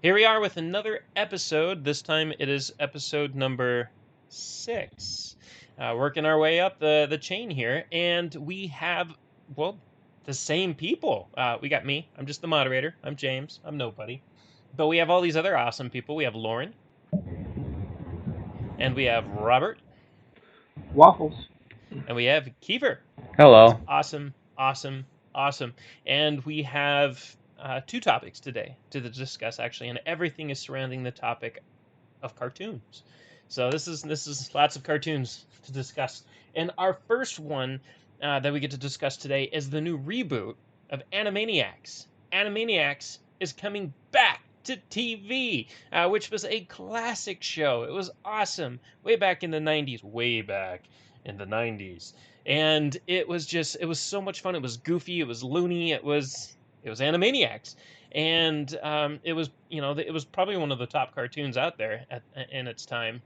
Here we are with another episode. This time it is episode number 6. Working our way up the chain here, and we have, well, the same people. We got me. I'm just the moderator. I'm James. I'm nobody. But we have all these other awesome people. We have Lauren, and we have Robert, Waffles. and we have Kiefer. It's Hello. awesome. And we have 2 topics today to discuss, actually, and everything is surrounding the topic of cartoons. So this is lots of cartoons to discuss. And our first one that we get to discuss today is the new reboot of Animaniacs. Animaniacs is coming back to TV, which was a classic show. It was awesome way back in the 90s, and it was so much fun. It was goofy, it was loony, it was Animaniacs. And it was probably one of the top cartoons out there in its time,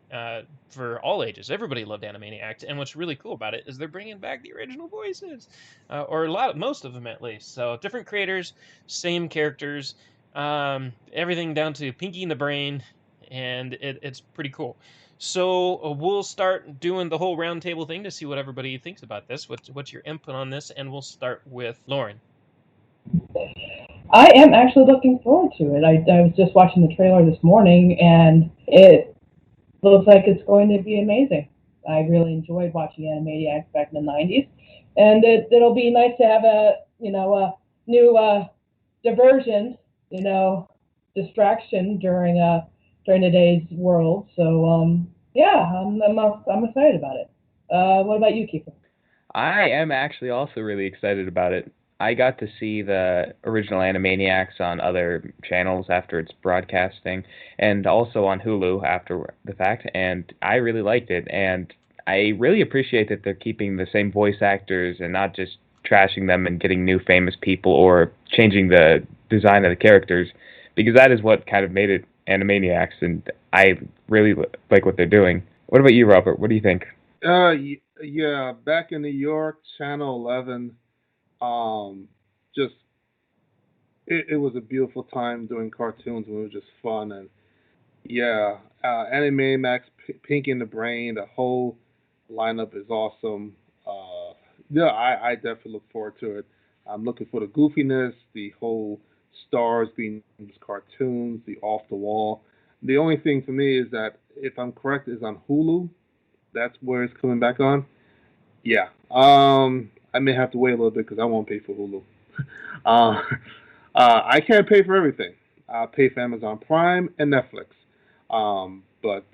for all ages. Everybody loved Animaniacs, and what's really cool about it is they're bringing back the original voices, or most of them at least. So different creators, same characters, everything down to Pinky and the Brain, and it's pretty cool. So we'll start doing the whole roundtable thing to see what everybody thinks about this. What's your input on this? And we'll start with Lauren. I am actually looking forward to it. I was just watching the trailer this morning, and it looks like it's going to be amazing. I really enjoyed watching Animaniacs back in the 90s, and it'll be nice to have a new diversion, distraction during today's world. So yeah, I'm excited about it. What about you, Keeper? I am actually also really excited about it. I got to see the original Animaniacs on other channels after its broadcasting, and also on Hulu after the fact, and I really liked it. And I really appreciate that they're keeping the same voice actors and not just trashing them and getting new famous people or changing the design of the characters, because that is what kind of made it Animaniacs, and I really like what they're doing. What about you, Robert? What do you think? Yeah, back in New York, Channel 11. Just it was a beautiful time doing cartoons when it was just fun. And yeah, Animaniacs, Pinky and the Brain, the whole lineup is awesome. Yeah, I definitely look forward to it. I'm looking for the goofiness, the whole stars being cartoons, the off the wall. The only thing for me is that, if I'm correct, is on Hulu. That's where it's coming back on. Yeah. I may have to wait a little bit because I won't pay for Hulu. uh, I can't pay for everything. I'll pay for Amazon Prime and Netflix. But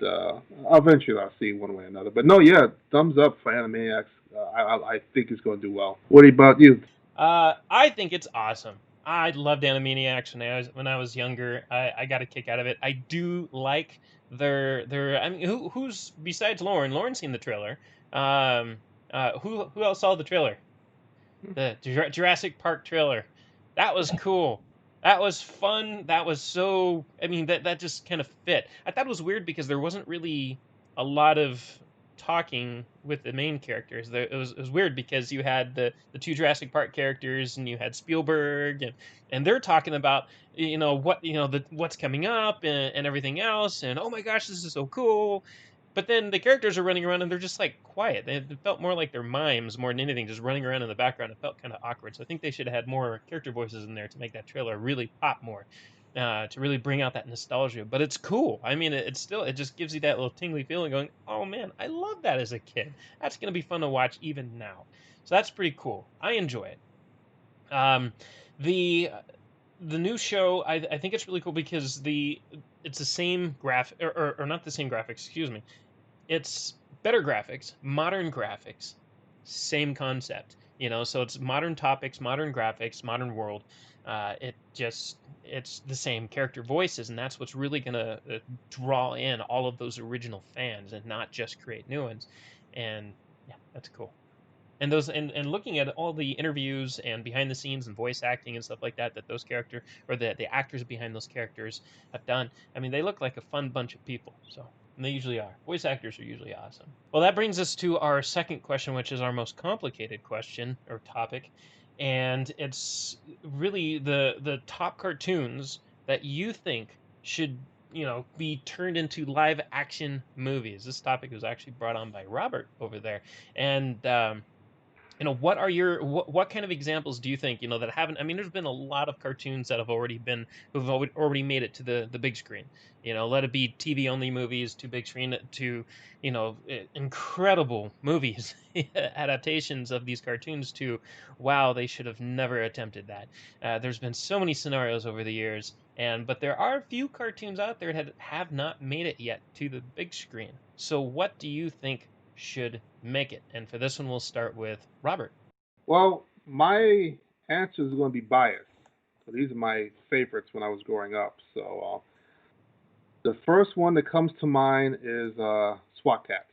eventually I'll see one way or another. But no, yeah, thumbs up for Animaniacs. I think it's going to do well. What about you? I think it's awesome. I loved Animaniacs when I was younger. I got a kick out of it. I do like their. I mean, who's besides Lauren? Lauren's seen the trailer. Who else saw the trailer? The Jurassic Park trailer. That was cool. That was fun. That was so. I mean, that just kind of fit. I thought it was weird because there wasn't really a lot of talking with the main characters. It was weird because you had the 2 Jurassic Park characters, and you had Spielberg, and they're talking about what's coming up, and everything else, and oh my gosh, this is so cool. But then the characters are running around and they're just like quiet. They felt more like they're mimes more than anything, just running around in the background. It felt kind of awkward. So I think they should have had more character voices in there to make that trailer really pop more, to really bring out that nostalgia. But it's cool. I mean, it just gives you that little tingly feeling going, oh man, I love that as a kid. That's going to be fun to watch even now. So that's pretty cool. I enjoy it. The new show, I think it's really cool because it's the same graphic, or not the same graphics, excuse me. It's better graphics, modern graphics, same concept. So it's modern topics, modern graphics, modern world. It's the same character voices, and that's what's really gonna draw in all of those original fans, and not just create new ones. And yeah, that's cool. And looking at all the interviews and behind the scenes and voice acting and stuff like that those characters, or the actors behind those characters, have done, I mean, they look like a fun bunch of people. So. And they usually are. Voice actors are usually awesome. Well, that brings us to our second question, which is our most complicated question or topic. And it's really the top cartoons that you think should, be turned into live action movies? This topic was actually brought on by Robert over there. And what are what kind of examples do you think, that haven't? I mean, there's been a lot of cartoons that who've already made it to the big screen. Let it be TV only movies to big screen to, incredible movies, adaptations of these cartoons to, wow, they should have never attempted that. There's been so many scenarios over the years, but there are a few cartoons out there that have not made it yet to the big screen. So what do you think should make it? And for this one, we'll start with Robert. Well, my answer is going to be biased. So these are my favorites when I was growing up. So the first one that comes to mind is SWAT Cats.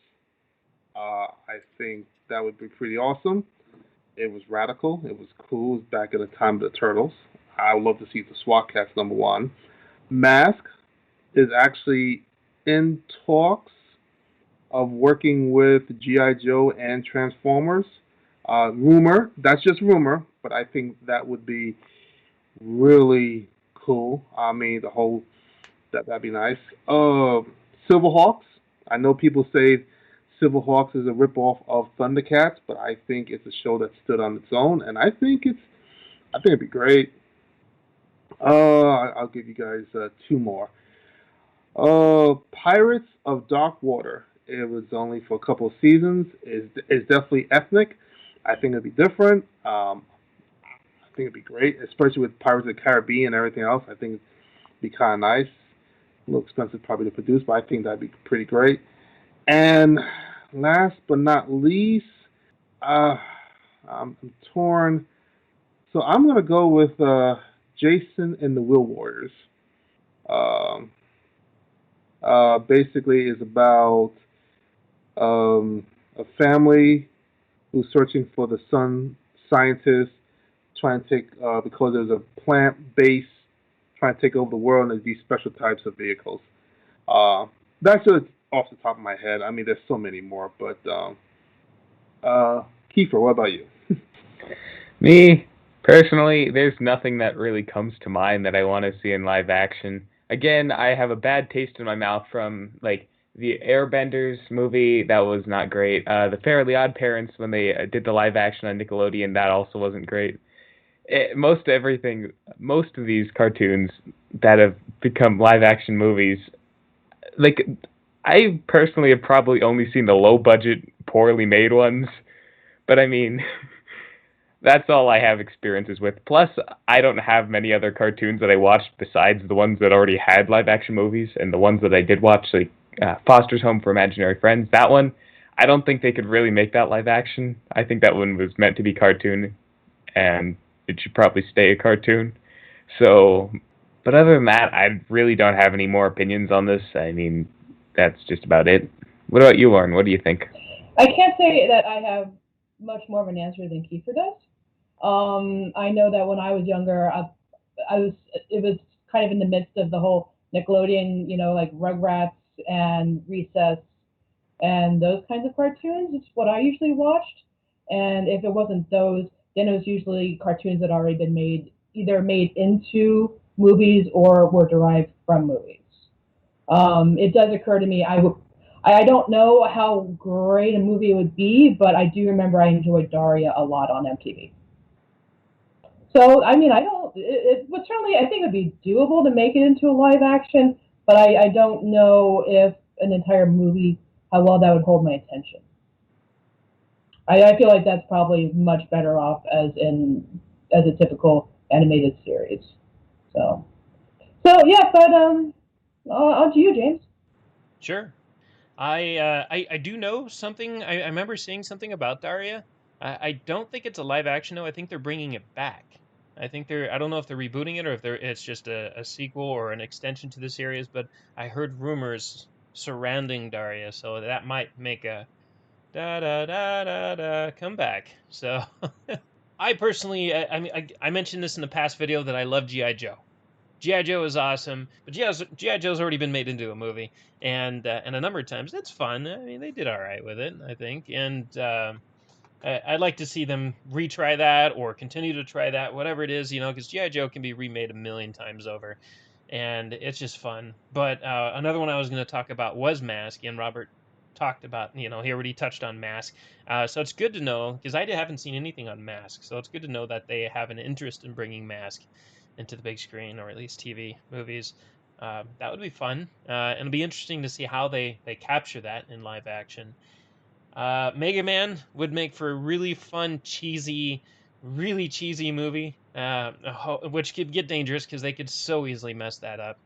I think that would be pretty awesome. It was radical. It was cool. It was back at the time of the Turtles. I would love to see the SWAT Cats number one. Mask is actually in talks of working with G.I. Joe and Transformers. Rumor, that's just rumor, but I think that would be really cool. I mean, that'd be nice. Silverhawks. I know people say Silverhawks is a ripoff of Thundercats, but I think it's a show that stood on its own, and I think it'd be great. I'll give you guys two more. Pirates of Dark Water. It was only for a couple of seasons. Is definitely ethnic. I think it'd be different. I think it'd be great, especially with Pirates of the Caribbean and everything else. I think it'd be kind of nice. A little expensive probably to produce, but I think that'd be pretty great. And last but not least, I'm torn. So I'm gonna go with Jason and the Will Warriors. Um, Basically is about a family who's searching for the sun scientist, trying to take because there's a plant base trying to take over the world, and there's these special types of vehicles. Uh, that's just off the top of my head. I mean, there's so many more, but Kiefer, what about you? Me, personally, there's nothing that really comes to mind that I want to see in live action. Again, I have a bad taste in my mouth from, like, the Airbenders movie. That was not great. The Fairly Odd Parents, when they did the live action on Nickelodeon, that also wasn't great. Most of these cartoons that have become live action movies, like, I personally have probably only seen the low budget, poorly made ones, but I mean, that's all I have experiences with. Plus, I don't have many other cartoons that I watched besides the ones that already had live action movies, and the ones that I did watch, like Foster's Home for Imaginary Friends, that one, I don't think they could really make that live action. I think that one was meant to be cartoon, and it should probably stay a cartoon. So, but other than that, I really don't have any more opinions on this. I mean, that's just about it. What about you, Lauren? What do you think? I can't say that I have much more of an answer than Kiefer does. I know that when I was younger, it was kind of in the midst of the whole Nickelodeon, like Rugrats and Recess and those kinds of cartoons. It's what I usually watched. And if it wasn't those, then it was usually cartoons that had already been either made into movies or were derived from movies. It does occur to me, I don't know how great a movie it would be, but I do remember I enjoyed Daria a lot on MTV. So, I mean, I don't, it would certainly, I think it would be doable to make it into a live action, but I don't know if an entire movie, how well that would hold my attention. I feel like that's probably much better off as a typical animated series. So yeah, but on to you, James. Sure. I do know something. I remember seeing something about Daria. I don't think it's a live action though. I think they're bringing it back. I don't know if they're rebooting it or if it's just a sequel or an extension to the series, but I heard rumors surrounding Daria, so that might make a da da da da da comeback. So I personally, I mean, I mentioned this in the past video that I love G.I. Joe. G.I. Joe is awesome, but G.I. Joe's already been made into a movie, and a number of times that's fun. I mean, they did all right with it, I think, and I'd like to see them retry that or continue to try that, whatever it is, because G.I. Joe can be remade a million times over. and it's just fun. But another one I was going to talk about was Mask, and Robert talked about, he already touched on Mask. So it's good to know, because I haven't seen anything on Mask, so it's good to know that they have an interest in bringing Mask into the big screen, or at least TV movies. That would be fun, and it'll be interesting to see how they capture that in live action. Mega Man would make for a really fun, really cheesy movie, which could get dangerous because they could so easily mess that up.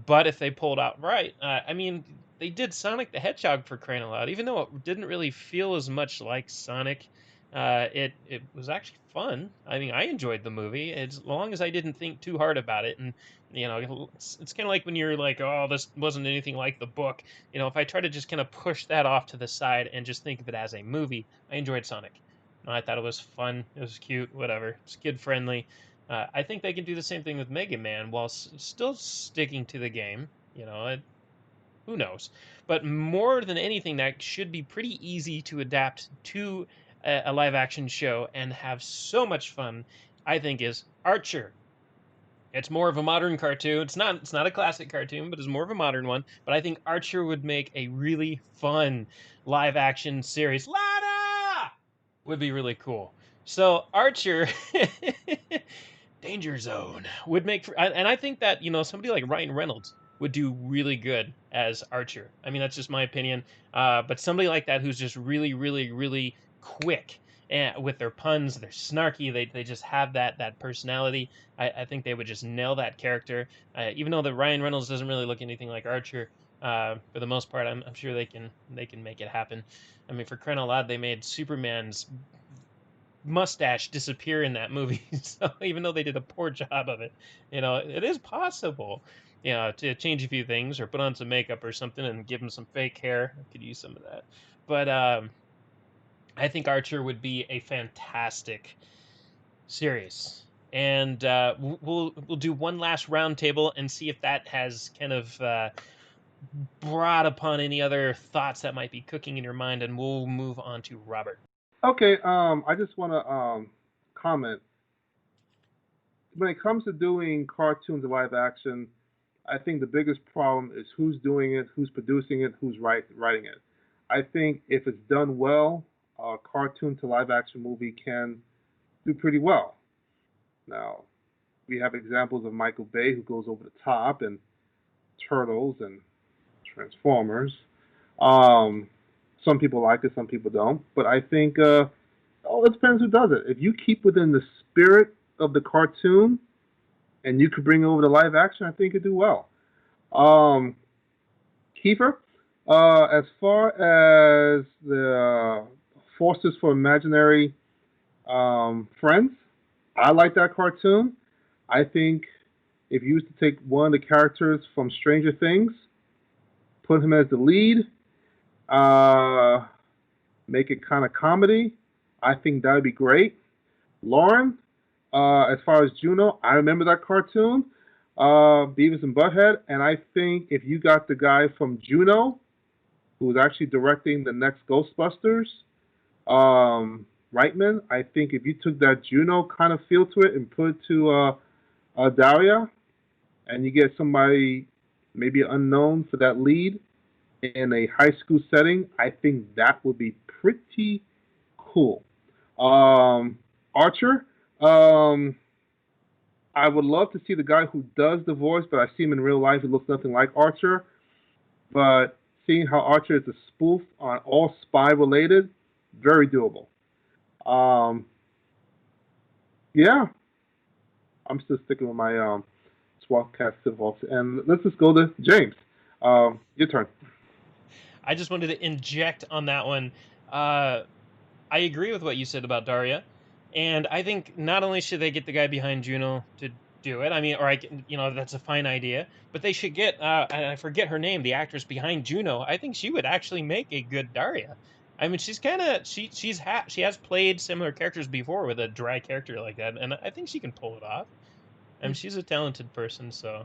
But if they pulled out right, I mean, they did Sonic the Hedgehog, for crying out loud. Even though it didn't really feel as much like Sonic, it was actually fun. I mean, I enjoyed the movie as long as I didn't think too hard about it. And it's kind of like when you're like, oh, this wasn't anything like the book. If I try to just kind of push that off to the side and just think of it as a movie, I enjoyed Sonic. I thought it was fun. It was cute. Whatever. It's kid friendly. I think they can do the same thing with Mega Man while still sticking to the game. Who knows? But more than anything, that should be pretty easy to adapt to a live action show and have so much fun. I think is Archer. It's more of a modern cartoon. It's not a classic cartoon, but it's more of a modern one. But I think Archer would make a really fun live action series. Lana would be really cool. So Archer, Danger Zone would make for, and I think that somebody like Ryan Reynolds would do really good as Archer. I mean, that's just my opinion. But somebody like that who's just really, really, really quick and with their puns, they're snarky. They just have that personality. I think they would just nail that character. Even though the Ryan Reynolds doesn't really look anything like Archer, for the most part, I'm sure they can make it happen. I mean, for crying out loud, they made Superman's mustache disappear in that movie. So even though they did a poor job of it, it is possible, to change a few things or put on some makeup or something and give him some fake hair. I could use some of that. But I think Archer would be a fantastic series. And we'll do one last roundtable and see if that has kind of brought upon any other thoughts that might be cooking in your mind, and we'll move on to Robert. Okay, I just want to comment. When it comes to doing cartoons and live action, I think the biggest problem is who's doing it, who's producing it, who's writing it. I think if it's done well, a cartoon to live action movie can do pretty well. Now, we have examples of Michael Bay who goes over the top and Turtles and Transformers. Um, some people like it, some people don't. But I think it depends who does it. If you keep within the spirit of the cartoon and you could bring over the live action, I think you do well. Kiefer, as far as the Forces for Imaginary Friends, I like that cartoon. I think if you used to take one of the characters from Stranger Things, put him as the lead, make it kind of comedy, I think that would be great. Lauren, as far as Juno, I remember that cartoon, Beavis and Butthead, and I think if you got the guy from Juno, who was actually directing the next Ghostbusters, Reitman, I think if you took that Juno kind of feel to it and put it to Dahlia, and you get somebody maybe unknown for that lead in a high school setting, I think that would be pretty cool. Archer, I would love to see the guy who does the voice, but I see him in real life. He looks nothing like Archer. But seeing how Archer is a spoof on all spy related, very doable. Yeah, I'm still sticking with my Swat Cats Vox. And let's just go to James. Your turn. I just wanted to inject on that one. I agree with what you said about Daria, and I think not only should they get the guy behind Juno to do it, I mean, that's a fine idea, but they should get, and I forget her name, the actress behind Juno. I think she would actually make a good Daria. I mean, she's kind of she has played similar characters before with a dry character like that, and I think she can pull it off. I mean, she's a talented person, so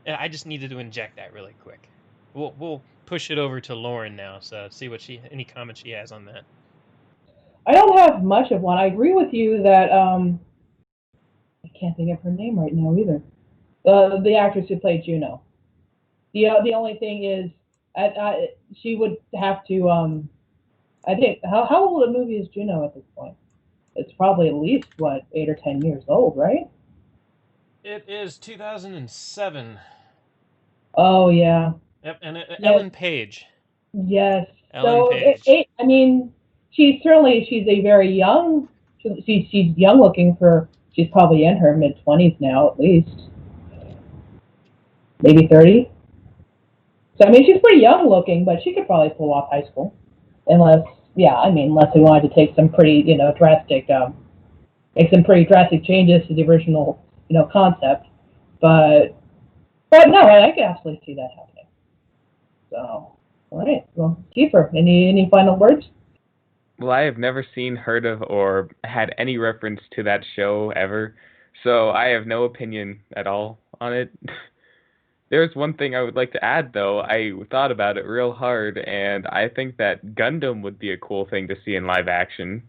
I just needed to inject that really quick. We'll push it over to Lauren now, so see what any comments she has on that. I don't have much of one. I agree with you that I can't think of her name right now either. The actress who played Juno. The only thing is, she would have to. I think how old a movie is Juno at this point? It's probably at least what 8 or 10 years old, right? It is 2007. Oh yeah, Yep, and yes, Ellen Page. yes. Ellen So Page. I mean, she's a very young. She's young looking for. She's probably in her mid-20s now, at least, maybe 30. So I mean, she's pretty young looking, but she could probably pull off high school, unless yeah, I mean, unless we wanted to take some pretty drastic make some pretty drastic changes to the original concept. But no, I can absolutely see that happening. So, all right. Well, Kiefer, any final words? Well, I have never seen, heard of, or had any reference to that show ever, so I have no opinion at all on it. There's one thing I would like to add, though. I thought about it real hard, and I think that Gundam would be a cool thing to see in live action.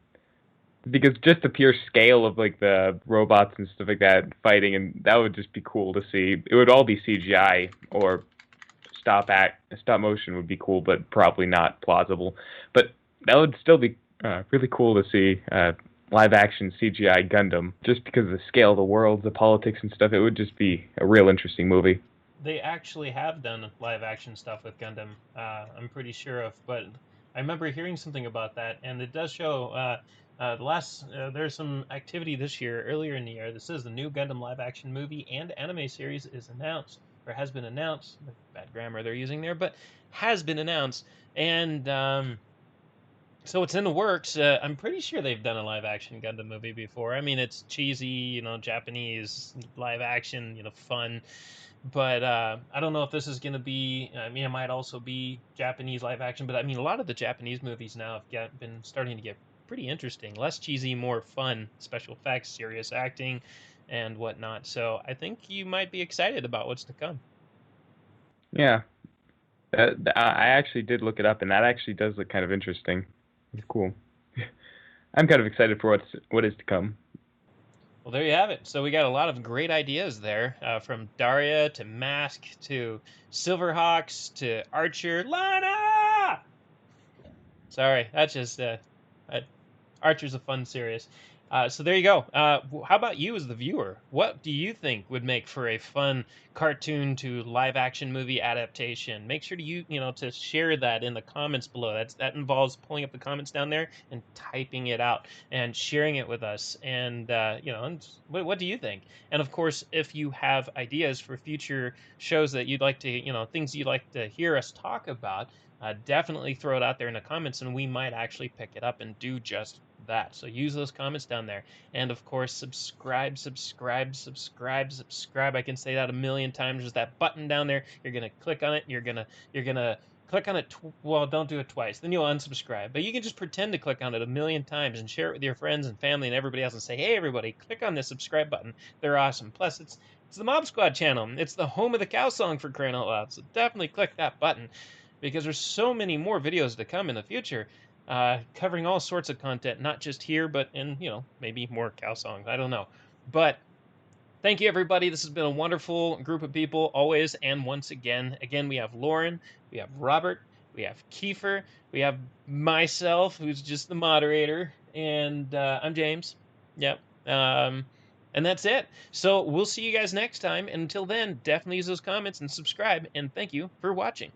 Because just the pure scale of like the robots and stuff like that fighting, and that would just be cool to see. It would all be CGI or stop motion would be cool, but probably not plausible. But that would still be really cool to see live action CGI Gundam, just because of the scale of the world, the politics and stuff. It would just be a real interesting movie. They actually have done live action stuff with Gundam. I'm pretty sure of, but I remember hearing something about that, and it does show. There's some activity this year, earlier in the year. This is the new Gundam live action movie and anime series is announced, or has been announced. Bad grammar they're using there, but has been announced, and so it's in the works. I'm pretty sure they've done a live action Gundam movie before. I mean, it's cheesy, Japanese live action, fun. But I don't know if this is going to be. I mean, it might also be Japanese live action. But I mean, a lot of the Japanese movies now have been starting to get pretty interesting. Less cheesy, more fun, special effects, serious acting, and whatnot. So I think you might be excited about what's to come. Yeah, I actually did look it up, and that actually does look kind of interesting. It's cool. I'm kind of excited for what is to come. Well, there you have it. So we got a lot of great ideas there, from Daria to Mask to Silverhawks to Archer. Lana! Sorry, that's just Archer's a fun series. So there you go. How about you as the viewer? What do you think would make for a fun cartoon to live action movie adaptation? Make sure to share that in the comments below. That involves pulling up the comments down there and typing it out and sharing it with us. And and what do you think? And of course, if you have ideas for future shows that you'd like to, things you'd like to hear us talk about, definitely throw it out there in the comments, and we might actually pick it up and do just that. So use those comments down there, and of course, subscribe. I can say that a million times. There's that button down there. You're gonna click on it. You're gonna click on it. Well, don't do it twice. Then you'll unsubscribe. But you can just pretend to click on it a million times and share it with your friends and family and everybody else, and say, "Hey, everybody, click on this subscribe button. They're awesome." Plus, it's the Mob Squad channel. It's the home of the cow song, for crying out loud. So definitely click that button, because there's so many more videos to come in the future, covering all sorts of content, not just here, but in, maybe more cow songs. I don't know. But thank you, everybody. This has been a wonderful group of people, always and once again. Again, we have Lauren, we have Robert, we have Kiefer, we have myself, who's just the moderator, and I'm James. Yep. And that's it. So we'll see you guys next time. And until then, definitely use those comments and subscribe. And thank you for watching.